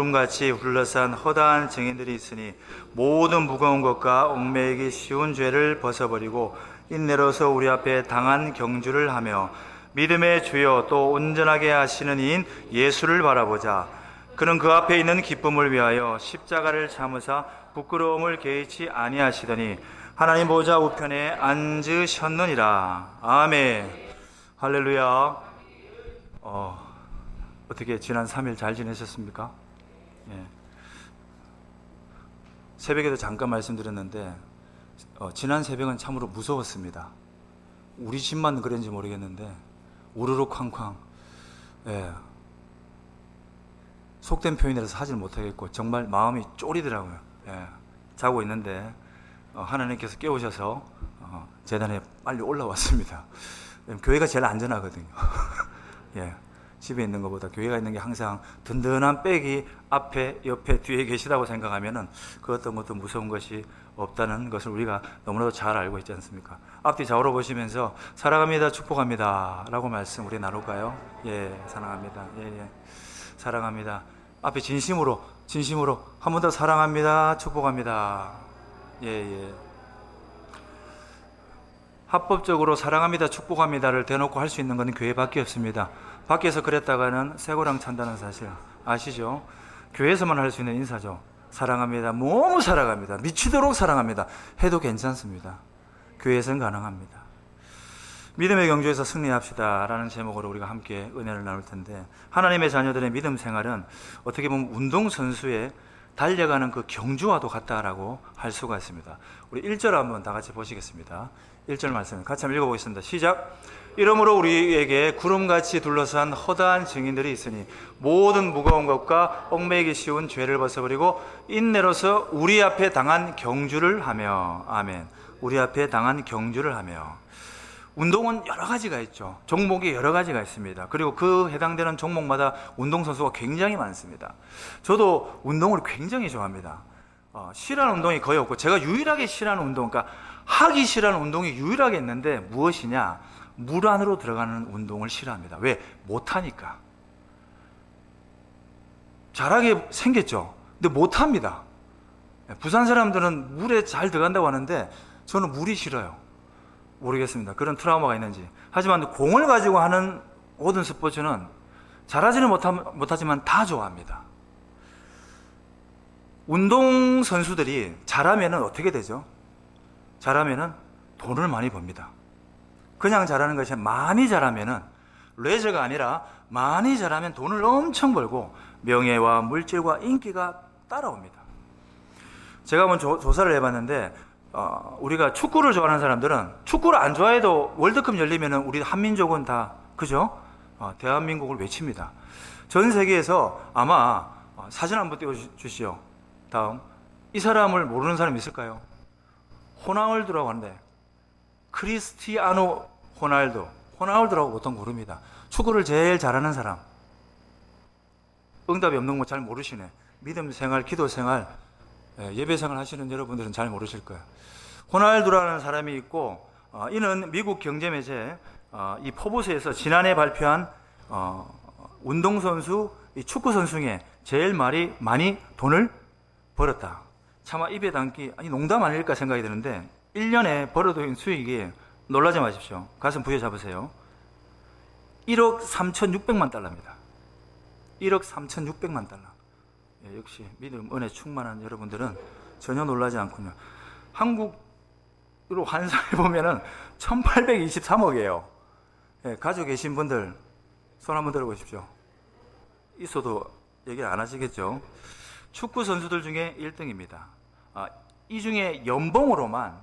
구름같이 둘러싼 허다한 증인들이 있으니 모든 무거운 것과 얽매이기 쉬운 죄를 벗어버리고 인내로서 우리 앞에 당한 경주를 하며 믿음의 주여 또 온전하게 하시는 이인 예수를 바라보자. 그는 그 앞에 있는 기쁨을 위하여 십자가를 참으사 부끄러움을 개의치 아니하시더니 하나님 보좌 우편에 앉으셨느니라. 아멘. 할렐루야. 어떻게 지난 3일 잘 지내셨습니까? 예. 새벽에도 잠깐 말씀드렸는데 지난 새벽은 참으로 무서웠습니다. 우리 집만 그랬는지 모르겠는데 우르르 쾅쾅. 예. 속된 표현이라서 하질 못하겠고 정말 마음이 쫄이더라고요. 예. 자고 있는데 하나님께서 깨우셔서 재단에 빨리 올라왔습니다. 교회가 제일 안전하거든요. 예. 집에 있는 것보다 교회가 있는 게 항상 든든한 백이 앞에, 옆에, 뒤에 계시다고 생각하면은 그 어떤 것도 무서운 것이 없다는 것을 우리가 너무나도 잘 알고 있지 않습니까? 앞뒤 좌우로 보시면서 사랑합니다, 축복합니다 라고 말씀 우리 나눌까요? 예, 사랑합니다. 예. 사랑합니다. 앞에 진심으로 한 번 더 사랑합니다, 축복합니다. 예. 합법적으로 사랑합니다, 축복합니다를 대놓고 할 수 있는 건 교회밖에 없습니다. 밖에서 그랬다가는 쇠고랑 찬다는 사실 아시죠? 교회에서만 할 수 있는 인사죠. 사랑합니다, 너무 사랑합니다, 미치도록 사랑합니다 해도 괜찮습니다. 교회에서는 가능합니다. 믿음의 경주에서 승리합시다 라는 제목으로 우리가 함께 은혜를 나눌 텐데, 하나님의 자녀들의 믿음 생활은 어떻게 보면 운동선수의 달려가는 그 경주와도 같다라고 할 수가 있습니다. 우리 1절 한번 다 같이 보시겠습니다. 1절 말씀 같이 한번 읽어보겠습니다. 시작. 이러므로 우리에게 구름같이 둘러싼 허다한 증인들이 있으니 모든 무거운 것과 얽매이기 쉬운 죄를 벗어버리고 인내로서 우리 앞에 당한 경주를 하며. 아멘. 우리 앞에 당한 경주를 하며. 운동은 여러 가지가 있죠. 종목이 여러 가지가 있습니다. 그리고 그 해당되는 종목마다 운동선수가 굉장히 많습니다. 저도 운동을 굉장히 좋아합니다. 싫어하는 운동이 거의 없고, 제가 유일하게 싫어하는 운동, 그러니까 하기 싫어하는 운동이 유일하게 있는데 무엇이냐? 물 안으로 들어가는 운동을 싫어합니다. 왜? 못하니까. 잘하게 생겼죠. 근데 못합니다. 부산 사람들은 물에 잘 들어간다고 하는데 저는 물이 싫어요. 모르겠습니다. 그런 트라우마가 있는지. 하지만 공을 가지고 하는 모든 스포츠는 잘하지는 못하지만 다 좋아합니다. 운동선수들이 잘하면 어떻게 되죠? 잘하면 돈을 많이 법니다. 그냥 잘하는 것이 많이 잘하면, 레저가 아니라 많이 잘하면 돈을 엄청 벌고 명예와 물질과 인기가 따라옵니다. 제가 한번 조사를 해봤는데 우리가 축구를 좋아하는 사람들은 축구를 안 좋아해도 월드컵 열리면 우리 한민족은 다, 그죠? 대한민국을 외칩니다. 전 세계에서 아마 사진 한번 띄워주시죠. 다음. 이 사람을 모르는 사람이 있을까요? 호나울두라고 하는데, 크리스티아노 호나울두라고 보통 부릅니다. 축구를 제일 잘하는 사람. 응답이 없는 거 잘 모르시네. 믿음 생활, 기도 생활, 예배 생활 하시는 여러분들은 잘 모르실 거예요. 호날두라는 사람이 있고, 이는 미국 경제매체 이 포브스에서 지난해 발표한 운동선수, 이 축구선수 중에 제일 많이 돈을 벌었다. 차마 입에 담기, 아니 농담 아닐까 생각이 드는데 1년에 벌어들인 수익이, 놀라지 마십시오. 가슴 부여잡으세요. 1억 3,600만 달러입니다. 1억 3,600만 달러. 예, 역시 믿음, 은혜 충만한 여러분들은 전혀 놀라지 않군요. 한국으로 환산해보면 1,823억이에요. 예, 가지고 계신 분들 손 한번 들어보십시오. 있어도 얘기 안 하시겠죠? 축구 선수들 중에 1등입니다. 이 중에 연봉으로만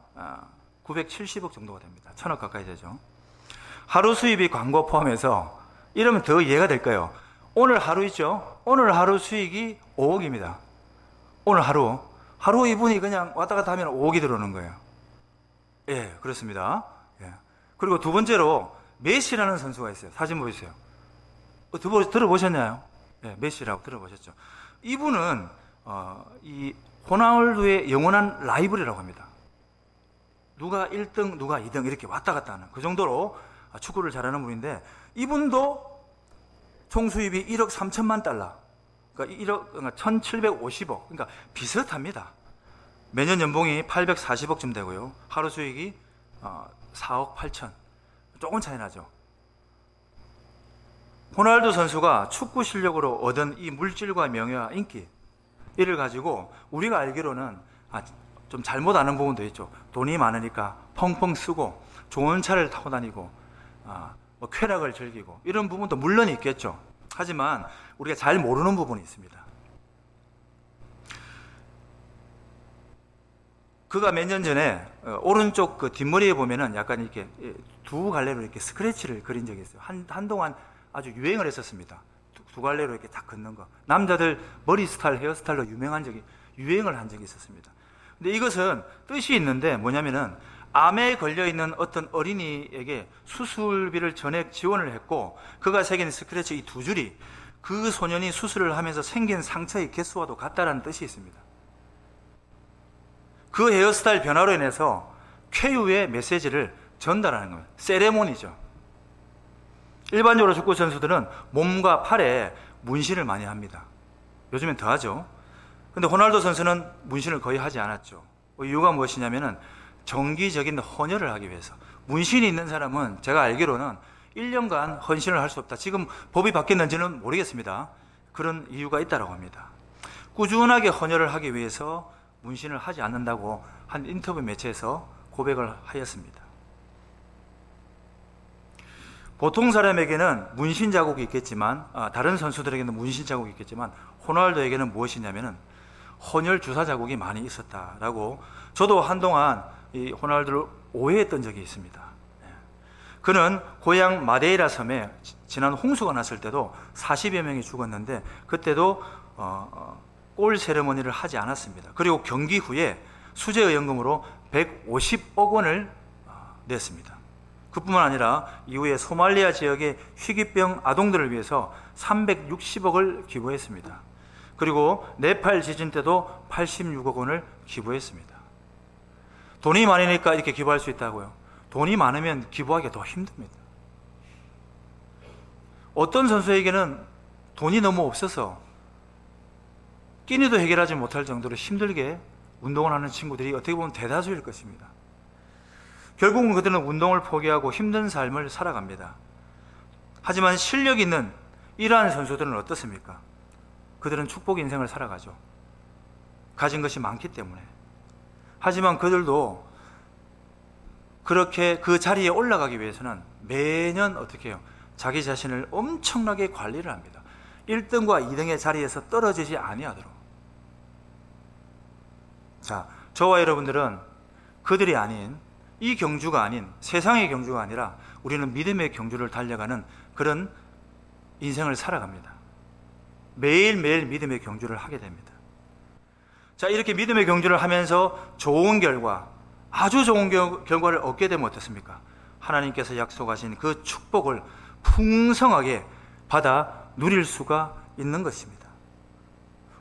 970억 정도가 됩니다. 1,000억 가까이 되죠. 하루 수입이 광고 포함해서, 이러면 더 이해가 될까요? 오늘 하루 있죠? 오늘 하루 수익이 5억입니다. 오늘 하루 이분이 그냥 왔다 갔다 하면 5억이 들어오는 거예요. 예, 그렇습니다. 예. 그리고 두 번째로 메시라는 선수가 있어요. 사진 보여주세요. 들어보셨나요? 예, 메시라고 들어보셨죠? 이분은 이 호나울두의 영원한 라이벌이라고 합니다. 누가 1등, 누가 2등 이렇게 왔다 갔다 하는, 그 정도로 축구를 잘하는 분인데, 이분도 총 수입이 1억 3천만 달러. 그러니까 1750억. 그러니까 비슷합니다. 매년 연봉이 840억쯤 되고요. 하루 수익이 4억 8천. 조금 차이 나죠. 호날두 선수가 축구 실력으로 얻은 이 물질과 명예와 인기, 이를 가지고 우리가 알기로는 좀 잘못 아는 부분도 있죠. 돈이 많으니까 펑펑 쓰고 좋은 차를 타고 다니고 뭐 쾌락을 즐기고 이런 부분도 물론 있겠죠. 하지만 우리가 잘 모르는 부분이 있습니다. 그가 몇 년 전에 오른쪽 그 뒷머리에 보면은 약간 이렇게 두 갈래로 이렇게 스크래치를 그린 적이 있어요. 한동안 아주 유행을 했었습니다. 두 갈래로 이렇게 딱 긋는 거. 남자들 머리 스타일, 헤어스타일로 유행을 한 적이 있었습니다. 근데 이것은 뜻이 있는데 뭐냐면은 암에 걸려있는 어떤 어린이에게 수술비를 전액 지원을 했고, 그가 새긴 스크래치 이 두 줄이 그 소년이 수술을 하면서 생긴 상처의 개수와도 같다라는 뜻이 있습니다. 그 헤어스타일 변화로 인해서 쾌유의 메시지를 전달하는 겁니다. 세레모니죠. 일반적으로 축구 선수들은 몸과 팔에 문신을 많이 합니다. 요즘엔 더 하죠. 근데 호날두 선수는 문신을 거의 하지 않았죠. 이유가 무엇이냐면은 정기적인 헌혈을 하기 위해서. 문신이 있는 사람은 제가 알기로는 1년간 헌신을 할 수 없다. 지금 법이 바뀌었는지는 모르겠습니다. 그런 이유가 있다고 합니다. 꾸준하게 헌혈을 하기 위해서 문신을 하지 않는다고 한 인터뷰 매체에서 고백을 하였습니다. 보통 사람에게는 문신 자국이 있겠지만, 다른 선수들에게는 문신 자국이 있겠지만, 호날두에게는 무엇이냐면은 헌혈 주사 자국이 많이 있었다라고, 저도 한동안 이 호날두를 오해했던 적이 있습니다. 그는 고향 마데이라 섬에 지난 홍수가 났을 때도 40여 명이 죽었는데, 그때도 골 세레머니를 하지 않았습니다. 그리고 경기 후에 수재의연금으로 150억 원을 냈습니다. 그뿐만 아니라 이후에 소말리아 지역의 희귀병 아동들을 위해서 360억을 기부했습니다. 그리고 네팔 지진 때도 86억 원을 기부했습니다. 돈이 많으니까 이렇게 기부할 수 있다고요? 돈이 많으면 기부하기가 더 힘듭니다. 어떤 선수에게는 돈이 너무 없어서 끼니도 해결하지 못할 정도로 힘들게 운동을 하는 친구들이 어떻게 보면 대다수일 것입니다. 결국은 그들은 운동을 포기하고 힘든 삶을 살아갑니다. 하지만 실력 있는 이러한 선수들은 어떻습니까? 그들은 축복 인생을 살아가죠. 가진 것이 많기 때문에. 하지만 그들도 그렇게 그 자리에 올라가기 위해서는 매년 어떻게 해요? 자기 자신을 엄청나게 관리를 합니다. 1등과 2등의 자리에서 떨어지지 아니하도록. 자, 저와 여러분들은 그들이 아닌, 이 경주가 아닌, 세상의 경주가 아니라 우리는 믿음의 경주를 달려가는 그런 인생을 살아갑니다. 매일매일 믿음의 경주를 하게 됩니다. 자, 이렇게 믿음의 경주를 하면서 좋은 결과, 아주 좋은 결과를 얻게 되면 어떻습니까? 하나님께서 약속하신 그 축복을 풍성하게 받아 누릴 수가 있는 것입니다.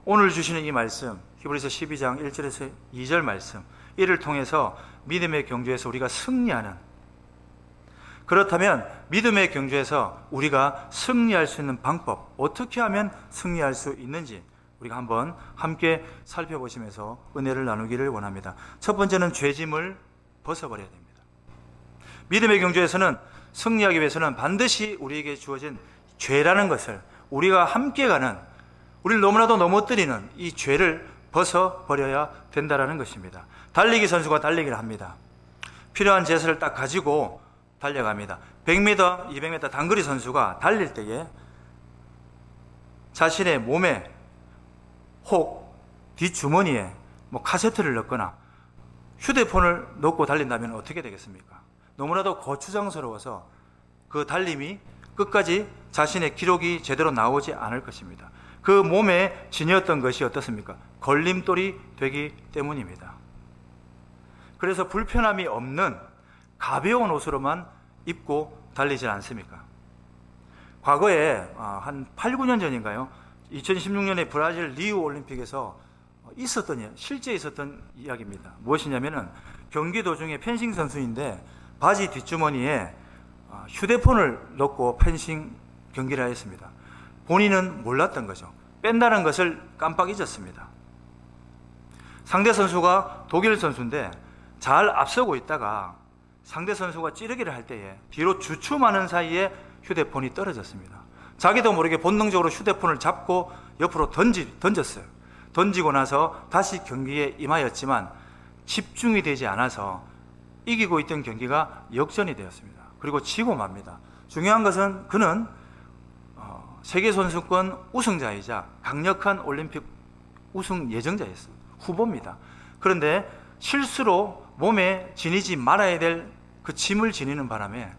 오늘 주시는 이 말씀, 히브리서 12장 1절에서 2절 말씀, 이를 통해서 믿음의 경주에서 우리가 승리하는, 그렇다면 믿음의 경주에서 우리가 승리할 수 있는 방법, 어떻게 하면 승리할 수 있는지 우리가 한번 함께 살펴보시면서 은혜를 나누기를 원합니다. 첫 번째는 죄짐을 벗어버려야 됩니다. 믿음의 경주에서는 승리하기 위해서는 반드시 우리에게 주어진 죄라는 것을, 우리가 함께 가는, 우리를 너무나도 넘어뜨리는 이 죄를 벗어버려야 된다는 것입니다. 달리기 선수가 달리기를 합니다. 필요한 제스를 딱 가지고 달려갑니다. 100m, 200m 단거리 선수가 달릴 때에 자신의 몸에 혹 뒷주머니에 카세트를 넣거나 휴대폰을 넣고 달린다면 어떻게 되겠습니까? 너무나도 거추장스러워서 그 달림이 끝까지 자신의 기록이 제대로 나오지 않을 것입니다. 그 몸에 지녔던 것이 어떻습니까? 걸림돌이 되기 때문입니다. 그래서 불편함이 없는 가벼운 옷으로만 입고 달리지 않습니까? 과거에 한 8, 9년 전인가요? 2016년에 브라질 리우 올림픽에서 실제 있었던 이야기입니다. 무엇이냐면은 경기 도중에 펜싱 선수인데 바지 뒷주머니에 휴대폰을 넣고 펜싱 경기를 했습니다. 본인은 몰랐던 거죠. 뺀다는 것을 깜빡 잊었습니다. 상대 선수가 독일 선수인데 잘 앞서고 있다가 상대 선수가 찌르기를 할 때에 뒤로 주춤하는 사이에 휴대폰이 떨어졌습니다. 자기도 모르게 본능적으로 휴대폰을 잡고 옆으로 던졌어요. 던지고 나서 다시 경기에 임하였지만 집중이 되지 않아서 이기고 있던 경기가 역전이 되었습니다. 그리고 지고 맙니다. 중요한 것은 그는 세계선수권 우승자이자 강력한 올림픽 우승 예정자였어요. 후보입니다. 그런데 실수로 몸에 지니지 말아야 될 그 짐을 지니는 바람에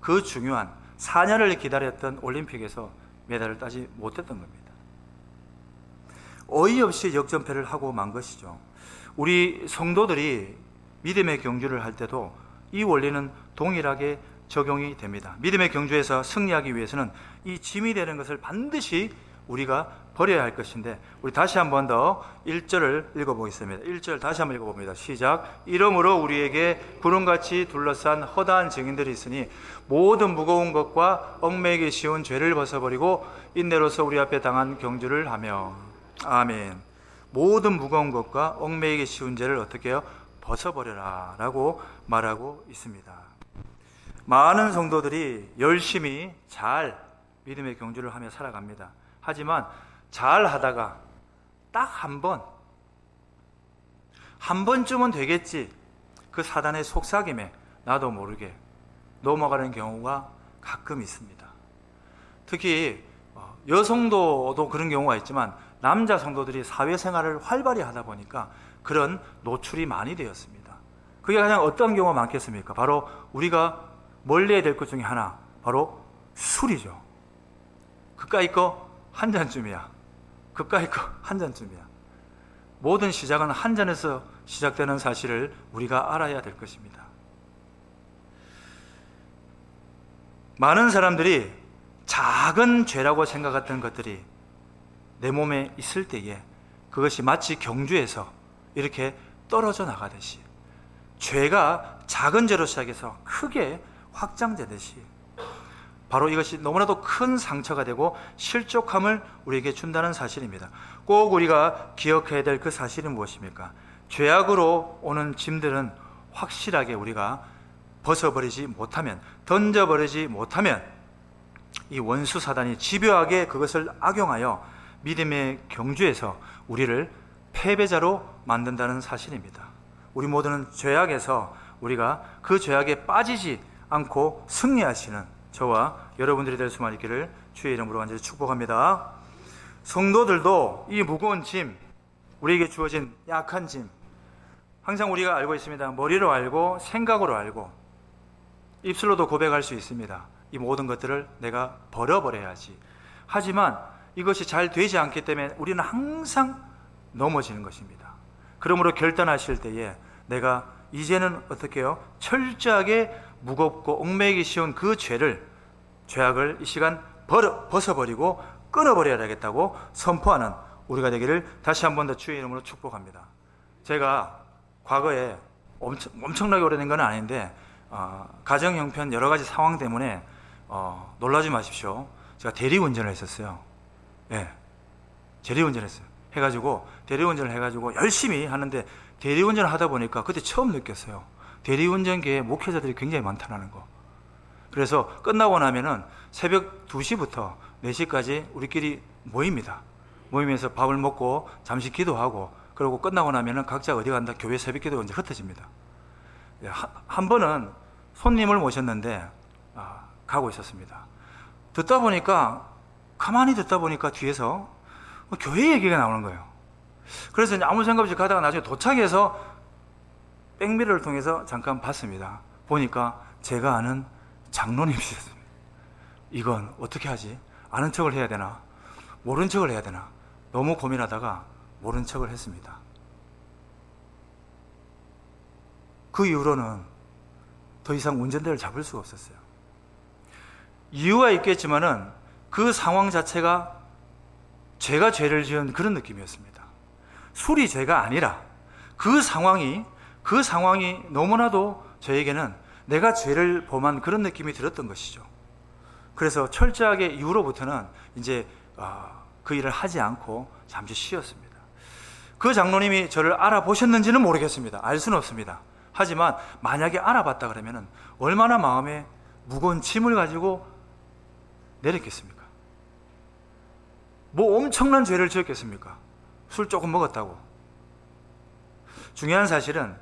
그 중요한 4년을 기다렸던 올림픽에서 메달을 따지 못했던 겁니다. 어이없이 역전패를 하고 만 것이죠. 우리 성도들이 믿음의 경주를 할 때도 이 원리는 동일하게 적용이 됩니다. 믿음의 경주에서 승리하기 위해서는 이 짐이 되는 것을 반드시 우리가 버려야 할 것인데, 우리 다시 한 번 더 1절을 읽어보겠습니다. 1절 다시 한번 읽어봅니다. 시작. 이러므로 우리에게 구름같이 둘러싼 허다한 증인들이 있으니 모든 무거운 것과 얽매이기 쉬운 죄를 벗어버리고 인내로서 우리 앞에 당한 경주를 하며. 아멘. 모든 무거운 것과 얽매이기 쉬운 죄를 어떻게 해요? 벗어버려라 라고 말하고 있습니다. 많은 성도들이 열심히 잘 믿음의 경주를 하며 살아갑니다. 하지만 잘 하다가 딱 한 번쯤은 되겠지, 그 사단의 속삭임에 나도 모르게 넘어가는 경우가 가끔 있습니다. 특히 여성도도 그런 경우가 있지만 남자 성도들이 사회생활을 활발히 하다 보니까 그런 노출이 많이 되었습니다. 그게 가장 어떤 경우가 많겠습니까? 바로 우리가 멀리해야 될 것 중에 하나, 바로 술이죠. 그까이 거 한 잔쯤이야. 그까이 거 한 잔쯤이야. 모든 시작은 한 잔에서 시작되는 사실을 우리가 알아야 될 것입니다. 많은 사람들이 작은 죄라고 생각했던 것들이 내 몸에 있을 때에 그것이 마치 경주에서 이렇게 떨어져 나가듯이, 죄가 작은 죄로 시작해서 크게 확장되듯이 바로 이것이 너무나도 큰 상처가 되고 실족함을 우리에게 준다는 사실입니다. 꼭 우리가 기억해야 될 그 사실이 무엇입니까? 죄악으로 오는 짐들은 확실하게 우리가 벗어버리지 못하면, 던져버리지 못하면 이 원수 사단이 집요하게 그것을 악용하여 믿음의 경주에서 우리를 패배자로 만든다는 사실입니다. 우리 모두는 죄악에서 우리가 그 죄악에 빠지지 않고 승리하시는 저와 여러분들이 될 수만 있기를 주의 이름으로 간절히 축복합니다. 성도들도 이 무거운 짐, 우리에게 주어진 약한 짐, 항상 우리가 알고 있습니다. 머리로 알고 생각으로 알고 입술로도 고백할 수 있습니다. 이 모든 것들을 내가 버려버려야지. 하지만 이것이 잘 되지 않기 때문에 우리는 항상 넘어지는 것입니다. 그러므로 결단하실 때에 내가 이제는 어떻게 해요? 철저하게 무겁고 얽매이기 쉬운 그 죄악을 이 시간 벗어버리고 끊어버려야겠다고 선포하는 우리가 되기를 다시 한 번 더 주의 이름으로 축복합니다. 제가 과거에 엄청나게 오래된 건 아닌데 가정 형편 여러 가지 상황 때문에 놀라지 마십시오. 제가 대리운전을 했었어요. 예, 대리운전을 했어요. 대리운전을 해가지고 열심히 하는데, 대리운전을 하다 보니까 그때 처음 느꼈어요. 대리운전계에 목회자들이 굉장히 많다는 거. 그래서 끝나고 나면은 새벽 2시부터 4시까지 우리끼리 모입니다. 모이면서 밥을 먹고 잠시 기도하고, 그리고 끝나고 나면은 각자 어디 간다, 교회 새벽 기도가 이제 흩어집니다. 한 번은 손님을 모셨는데 가고 있었습니다. 가만히 듣다 보니까 뒤에서 교회 얘기가 나오는 거예요. 그래서 아무 생각 없이 가다가 나중에 도착해서 백미러를 통해서 잠깐 봤습니다. 보니까 제가 아는 장로님이셨습니다. 이건 어떻게 하지? 아는 척을 해야 되나? 모른 척을 해야 되나? 너무 고민하다가 모른 척을 했습니다. 그 이후로는 더 이상 운전대를 잡을 수가 없었어요. 이유가 있겠지만은 그 상황 자체가 제가 죄를 지은 그런 느낌이었습니다. 술이 죄가 아니라 그 상황이 너무나도 저에게는 내가 죄를 범한 그런 느낌이 들었던 것이죠. 그래서 철저하게 이후로부터는 이제 그 일을 하지 않고 잠시 쉬었습니다. 그 장로님이 저를 알아보셨는지는 모르겠습니다. 알 수는 없습니다. 하지만 만약에 알아봤다 그러면 얼마나 마음에 무거운 짐을 가지고 내렸겠습니까? 뭐 엄청난 죄를 지었겠습니까? 술 조금 먹었다고. 중요한 사실은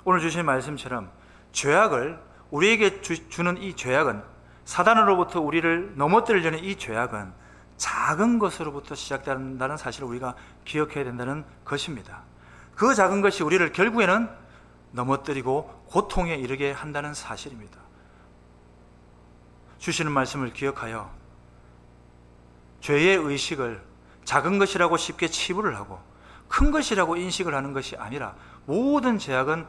오늘 주신 말씀처럼 죄악을 우리에게 주는 이 죄악은, 사단으로부터 우리를 넘어뜨리려는 이 죄악은 작은 것으로부터 시작된다는 사실을 우리가 기억해야 된다는 것입니다. 그 작은 것이 우리를 결국에는 넘어뜨리고 고통에 이르게 한다는 사실입니다. 주시는 말씀을 기억하여 죄의 의식을 작은 것이라고 쉽게 치부를 하고 큰 것이라고 인식을 하는 것이 아니라 모든 죄악은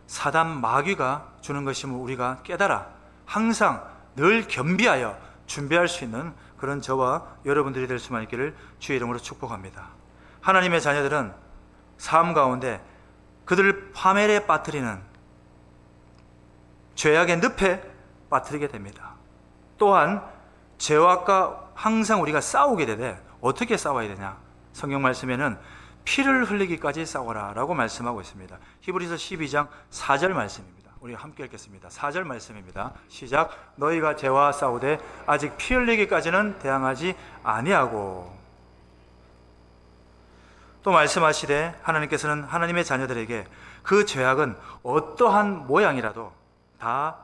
사단 마귀가 주는 것임을 우리가 깨달아 항상 늘 겸비하여 준비할 수 있는 그런 저와 여러분들이 될 수만 있기를 주의 이름으로 축복합니다. 하나님의 자녀들은 삶 가운데 그들을 파멸에 빠뜨리는 죄악의 늪에 빠뜨리게 됩니다. 또한 죄악과 항상 우리가 싸우게 되되 어떻게 싸워야 되냐? 성경 말씀에는 피를 흘리기까지 싸워라 라고 말씀하고 있습니다. 히브리서 12장 4절 말씀입니다. 우리 함께 읽겠습니다. 4절 말씀입니다. 시작. 너희가 죄와 싸우되 아직 피 흘리기까지는 대항하지 아니하고. 또 말씀하시되 하나님께서는 하나님의 자녀들에게 그 죄악은 어떠한 모양이라도 다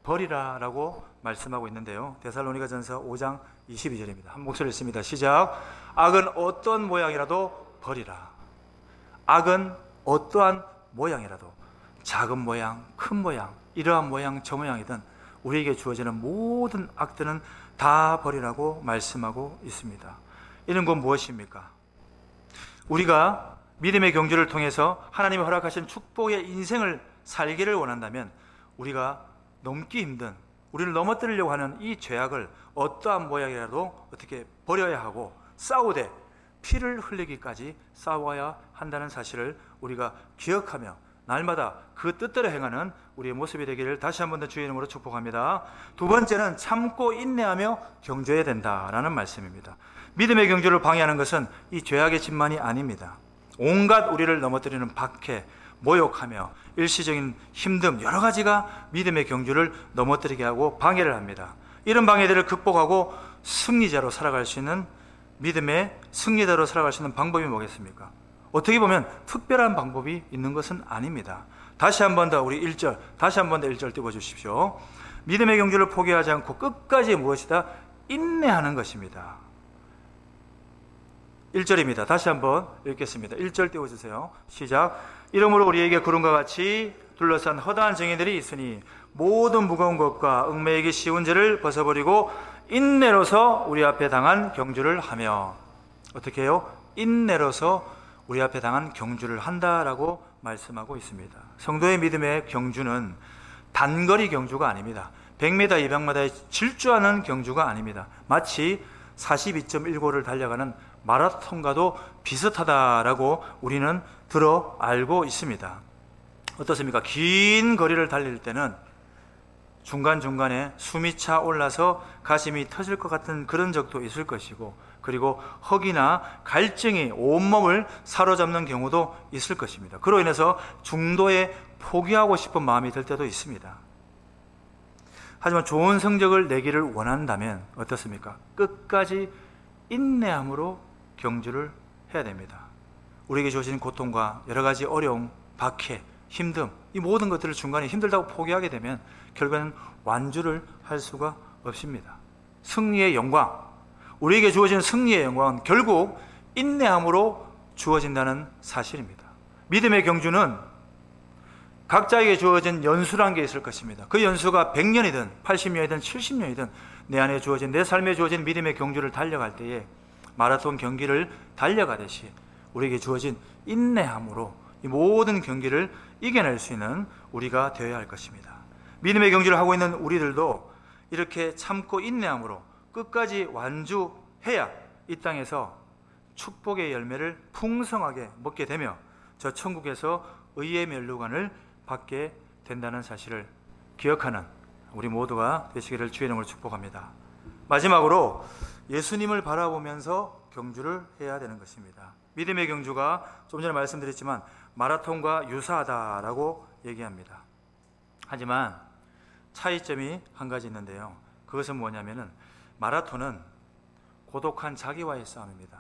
버리라 라고 말씀하고 있는데요. 데살로니가전서 5장 22절입니다. 한 목소리 읽습니다. 시작. 악은 어떤 모양이라도 버리라. 악은 어떠한 모양이라도, 작은 모양, 큰 모양, 이러한 모양, 저 모양이든 우리에게 주어지는 모든 악들은 다 버리라고 말씀하고 있습니다. 이는 곧 무엇입니까? 우리가 믿음의 경주를 통해서 하나님이 허락하신 축복의 인생을 살기를 원한다면 우리가 넘기 힘든, 우리를 넘어뜨리려고 하는 이 죄악을 어떠한 모양이라도 어떻게 버려야 하고 싸우되 피를 흘리기까지 싸워야 한다는 사실을 우리가 기억하며 날마다 그 뜻대로 행하는 우리의 모습이 되기를 다시 한 번 더 주의 이름으로 축복합니다. 두 번째는 참고 인내하며 경주해야 된다라는 말씀입니다. 믿음의 경주를 방해하는 것은 이 죄악의 짐만이 아닙니다. 온갖 우리를 넘어뜨리는 박해, 모욕하며 일시적인 힘듦 여러 가지가 믿음의 경주를 넘어뜨리게 하고 방해를 합니다. 이런 방해들을 극복하고 승리자로 살아갈 수 있는, 믿음의 승리자로 살아갈 수 있는 방법이 뭐겠습니까? 어떻게 보면 특별한 방법이 있는 것은 아닙니다. 다시 한 번 더 우리 1절, 다시 한 번 더 1절 띄워주십시오. 믿음의 경주를 포기하지 않고 끝까지 무엇이다? 인내하는 것입니다. 1절입니다. 다시 한번 읽겠습니다. 1절 띄워주세요. 시작. 이러므로 우리에게 구름과 같이 둘러싼 허다한 정의들이 있으니 모든 무거운 것과 얽매이기 쉬운 죄를 벗어버리고 인내로서 우리 앞에 당한 경주를 하며. 어떻게 해요? 인내로서 우리 앞에 당한 경주를 한다라고 말씀하고 있습니다. 성도의 믿음의 경주는 단거리 경주가 아닙니다. 100m, 200m에 질주하는 경주가 아닙니다. 마치 42.195를 달려가는 마라톤과도 비슷하다라고 우리는 들어 알고 있습니다. 어떻습니까? 긴 거리를 달릴 때는 중간중간에 숨이 차 올라서 가슴이 터질 것 같은 그런 적도 있을 것이고, 그리고 허기나 갈증이 온몸을 사로잡는 경우도 있을 것입니다. 그로 인해서 중도에 포기하고 싶은 마음이 들 때도 있습니다. 하지만 좋은 성적을 내기를 원한다면 어떻습니까? 끝까지 인내함으로 경주를 해야 됩니다. 우리에게 주어진 고통과 여러 가지 어려움, 박해, 힘듦, 이 모든 것들을 중간에 힘들다고 포기하게 되면 결국에는 완주를 할 수가 없습니다. 승리의 영광, 우리에게 주어진 승리의 영광은 결국 인내함으로 주어진다는 사실입니다. 믿음의 경주는 각자에게 주어진 연수란 게 있을 것입니다. 그 연수가 100년이든 80년이든 70년이든 내 안에 주어진, 내 삶에 주어진 믿음의 경주를 달려갈 때에 마라톤 경기를 달려가듯이 우리에게 주어진 인내함으로 이 모든 경기를 이겨낼 수 있는 우리가 되어야 할 것입니다. 믿음의 경주를 하고 있는 우리들도 이렇게 참고 인내함으로 끝까지 완주해야 이 땅에서 축복의 열매를 풍성하게 먹게 되며 저 천국에서 의의 면류관을 받게 된다는 사실을 기억하는 우리 모두가 되시기를 주의 이름으로 축복합니다. 마지막으로 예수님을 바라보면서 경주를 해야 되는 것입니다. 믿음의 경주가 좀 전에 말씀드렸지만 마라톤과 유사하다라고 얘기합니다. 하지만 차이점이 한 가지 있는데요. 그것은 뭐냐면은 마라톤은 고독한 자기와의 싸움입니다.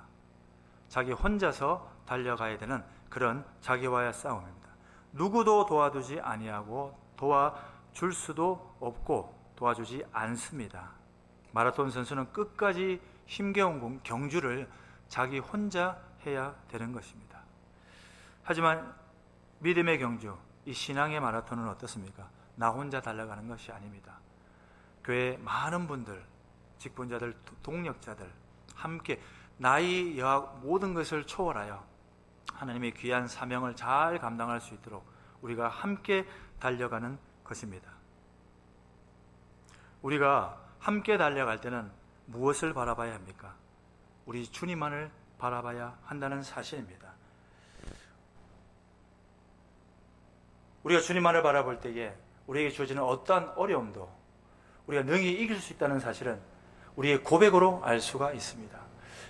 자기 혼자서 달려가야 되는 그런 자기와의 싸움입니다. 누구도 도와주지 아니하고 도와줄 수도 없고 도와주지 않습니다. 마라톤 선수는 끝까지 힘겨운 경주를 자기 혼자 해야 되는 것입니다. 하지만 믿음의 경주, 이 신앙의 마라톤은 어떻습니까? 나 혼자 달려가는 것이 아닙니다. 교회 많은 분들, 직분자들, 동력자들 함께 나이, 여학 모든 것을 초월하여 하나님의 귀한 사명을 잘 감당할 수 있도록 우리가 함께 달려가는 것입니다. 우리가 함께 달려갈 때는 무엇을 바라봐야 합니까? 우리 주님만을 바라봐야 한다는 사실입니다. 우리가 주님만을 바라볼 때에 우리에게 주어지는 어떠한 어려움도 우리가 능히 이길 수 있다는 사실은 우리의 고백으로 알 수가 있습니다.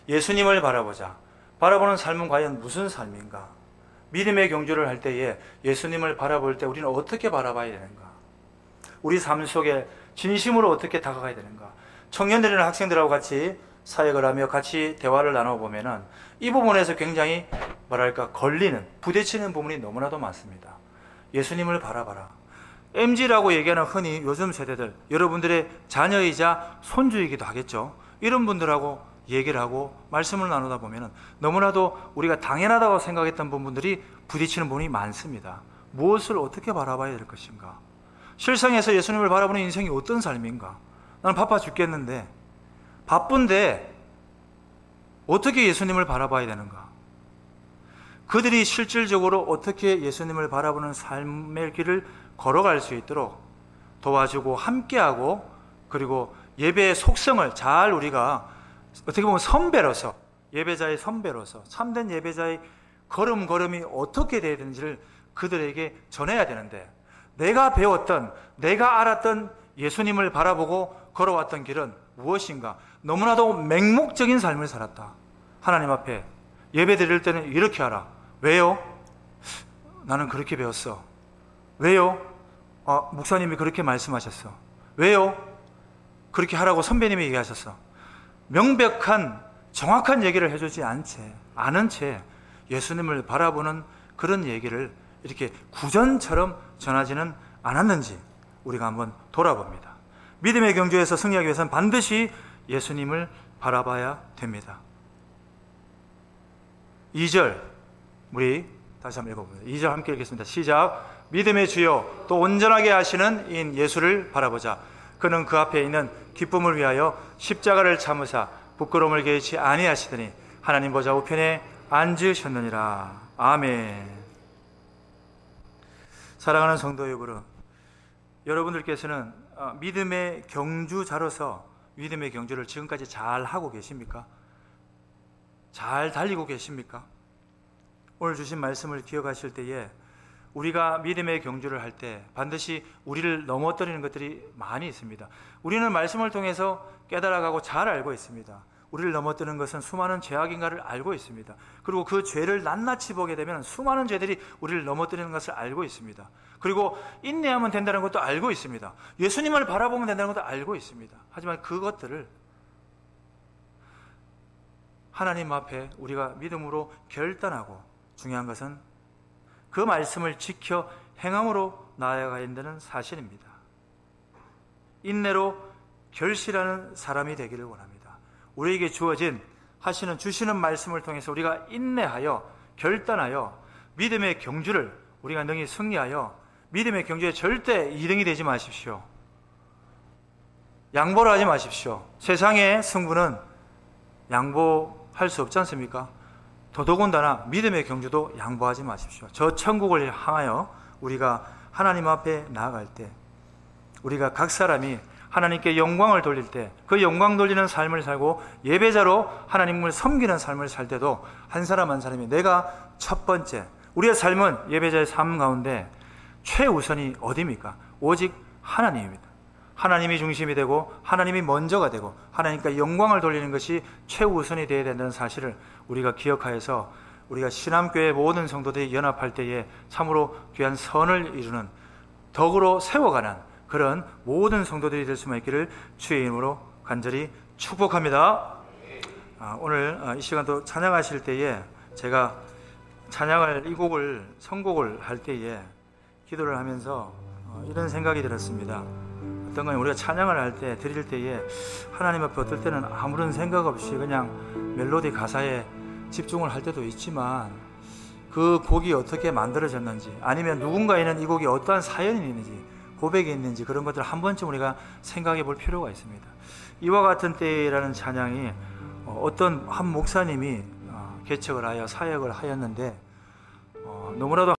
예수님을 바라보자. 바라보는 삶은 과연 무슨 삶인가? 믿음의 경주를 할 때에 예수님을 바라볼 때 우리는 어떻게 바라봐야 되는가? 우리 삶 속에 진심으로 어떻게 다가가야 되는가? 청년들이나 학생들하고 같이 사역을 하며 같이 대화를 나눠보면은 이 부분에서 굉장히 걸리는, 부딪히는 부분이 너무나도 많습니다. 예수님을 바라봐라. MZ라고 얘기하는 흔히 요즘 세대들, 여러분들의 자녀이자 손주이기도 하겠죠. 이런 분들하고 얘기를 하고 말씀을 나누다 보면은 너무나도 우리가 당연하다고 생각했던 부분들이 부딪히는 부분이 많습니다. 무엇을 어떻게 바라봐야 될 것인가? 실상에서 예수님을 바라보는 인생이 어떤 삶인가? 나는 바빠 죽겠는데, 바쁜데 어떻게 예수님을 바라봐야 되는가? 그들이 실질적으로 어떻게 예수님을 바라보는 삶의 길을 걸어갈 수 있도록 도와주고 함께하고, 그리고 예배의 속성을 잘 우리가 어떻게 보면 선배로서, 예배자의 선배로서 참된 예배자의 걸음걸음이 어떻게 되어야 되는지를 그들에게 전해야 되는데, 내가 배웠던, 내가 알았던 예수님을 바라보고 걸어왔던 길은 무엇인가? 너무나도 맹목적인 삶을 살았다. 하나님 앞에 예배 드릴 때는 이렇게 하라. 왜요? 나는 그렇게 배웠어. 왜요? 목사님이 그렇게 말씀하셨어. 왜요? 그렇게 하라고 선배님이 얘기하셨어. 명백한 정확한 얘기를 해주지 않은 채 예수님을 바라보는 그런 얘기를 이렇게 구전처럼 전하지는 않았는지 우리가 한번 돌아봅니다. 믿음의 경주에서 승리하기 위해서는 반드시 예수님을 바라봐야 됩니다. 2절 우리 다시 한번 읽어봅니다. 2절 함께 읽겠습니다. 시작. 믿음의 주요 또 온전하게 하시는 인 예수를 바라보자. 그는 그 앞에 있는 기쁨을 위하여 십자가를 참으사 부끄러움을 개의치 아니하시더니 하나님 보좌 우편에 앉으셨느니라. 아멘. 사랑하는 성도 여러분, 여러분들께서는 믿음의 경주자로서 믿음의 경주를 지금까지 잘 하고 계십니까? 잘 달리고 계십니까? 오늘 주신 말씀을 기억하실 때에 우리가 믿음의 경주를 할 때 반드시 우리를 넘어뜨리는 것들이 많이 있습니다. 우리는 말씀을 통해서 깨달아가고 잘 알고 있습니다. 우리를 넘어뜨리는 것은 수많은 죄악인가를 알고 있습니다. 그리고 그 죄를 낱낱이 보게 되면 수많은 죄들이 우리를 넘어뜨리는 것을 알고 있습니다. 그리고 인내하면 된다는 것도 알고 있습니다. 예수님을 바라보면 된다는 것도 알고 있습니다. 하지만 그것들을 하나님 앞에 우리가 믿음으로 결단하고, 중요한 것은 그 말씀을 지켜 행함으로 나아가야 한다는 사실입니다. 인내로 결실하는 사람이 되기를 원합니다. 우리에게 주시는 말씀을 통해서 우리가 인내하여 결단하여 믿음의 경주를 우리가 능히 승리하여 믿음의 경주에 절대 2등이 되지 마십시오. 양보를 하지 마십시오. 세상의 승부는 양보할 수 없지 않습니까? 더더군다나 믿음의 경주도 양보하지 마십시오. 저 천국을 향하여 우리가 하나님 앞에 나아갈 때, 우리가 각 사람이 하나님께 영광을 돌릴 때, 그 영광 돌리는 삶을 살고 예배자로 하나님을 섬기는 삶을 살 때도 한 사람 한 사람이 내가 첫 번째, 우리의 삶은 예배자의 삶 가운데 최우선이 어디입니까? 오직 하나님입니다. 하나님이 중심이 되고 하나님이 먼저가 되고 하나님께 영광을 돌리는 것이 최우선이 되어야 된다는 사실을 우리가 기억하여서 우리가 신암교회 모든 성도들이 연합할 때에 참으로 귀한 선을 이루는 덕으로 세워가는 그런 모든 성도들이 될 수만 있기를 주의 이름으로 간절히 축복합니다. 오늘 이 시간도 찬양하실 때에 제가 찬양을 이 곡을 선곡을 할 때에 기도를 하면서 이런 생각이 들었습니다. 어떤 건 우리가 찬양을 할 때 드릴 때에 하나님 앞에 어떨 때는 아무런 생각 없이 그냥 멜로디 가사에 집중을 할 때도 있지만 그 곡이 어떻게 만들어졌는지 아니면 누군가에는 이 곡이 어떠한 사연이 있는지 고백이 있는지 그런 것들을 한 번쯤 우리가 생각해 볼 필요가 있습니다. 이와 같은 때라는 찬양이 어떤 한 목사님이 개척을 하여 사역을 하였는데 너무나도